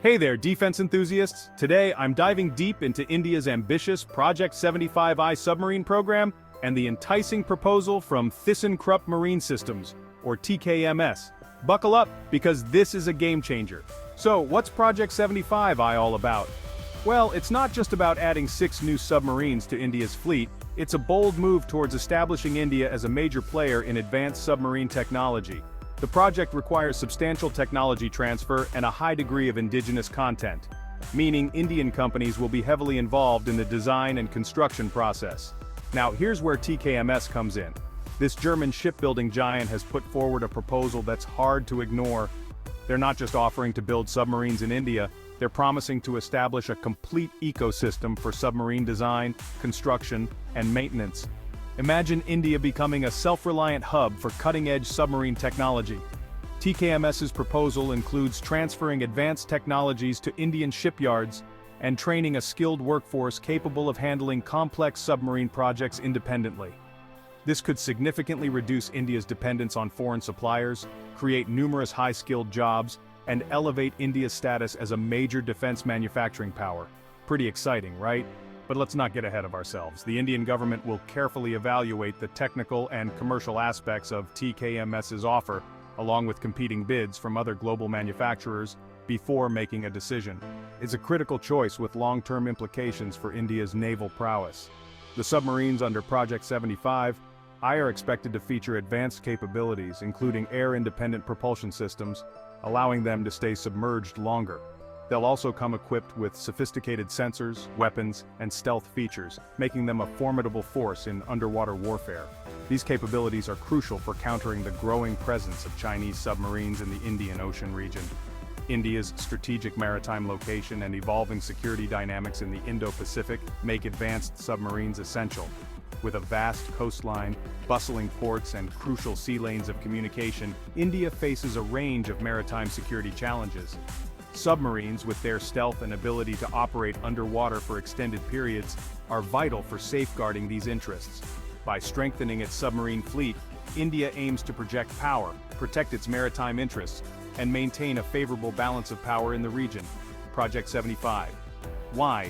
Hey there, defense enthusiasts! Today, I'm diving deep into India's ambitious Project 75I submarine program and the enticing proposal from ThyssenKrupp Marine Systems, or TKMS. Buckle up, because this is a game-changer. So, what's Project 75I all about? Well, it's not just about adding 6 new submarines to India's fleet, it's a bold move towards establishing India as a major player in advanced submarine technology. The project requires substantial technology transfer and a high degree of indigenous content, meaning Indian companies will be heavily involved in the design and construction process. Now, here's where TKMS comes in. This German shipbuilding giant has put forward a proposal that's hard to ignore. They're not just offering to build submarines in India, they're promising to establish a complete ecosystem for submarine design, construction, and maintenance. Imagine India becoming a self-reliant hub for cutting-edge submarine technology. TKMS's proposal includes transferring advanced technologies to Indian shipyards and training a skilled workforce capable of handling complex submarine projects independently. This could significantly reduce India's dependence on foreign suppliers, create numerous high-skilled jobs, and elevate India's status as a major defense manufacturing power. Pretty exciting, right? But let's not get ahead of ourselves. The Indian government will carefully evaluate the technical and commercial aspects of TKMS's offer, along with competing bids from other global manufacturers, before making a decision. It's a critical choice with long-term implications for India's naval prowess. The submarines under Project 75I are expected to feature advanced capabilities, including air-independent propulsion systems, allowing them to stay submerged longer. They'll also come equipped with sophisticated sensors, weapons, and stealth features, making them a formidable force in underwater warfare. These capabilities are crucial for countering the growing presence of Chinese submarines in the Indian Ocean region. India's strategic maritime location and evolving security dynamics in the Indo-Pacific make advanced submarines essential. With a vast coastline, bustling ports, and crucial sea lanes of communication, India faces a range of maritime security challenges. Submarines, with their stealth and ability to operate underwater for extended periods, are vital for safeguarding these interests. By strengthening its submarine fleet, India aims to project power, protect its maritime interests, and maintain a favorable balance of power in the region. Project 75I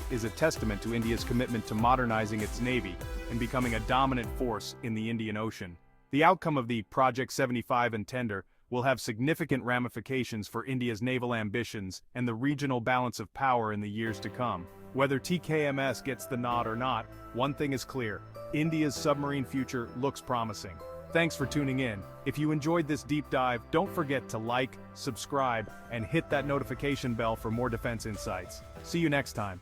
is a testament to India's commitment to modernizing its navy and becoming a dominant force in the Indian Ocean. The outcome of the Project 75I tender will have significant ramifications for India's naval ambitions and the regional balance of power in the years to come. Whether TKMS gets the nod or not, one thing is clear: India's submarine future looks promising. Thanks for tuning in. If you enjoyed this deep dive, don't forget to like, subscribe, and hit that notification bell for more defense insights. See you next time.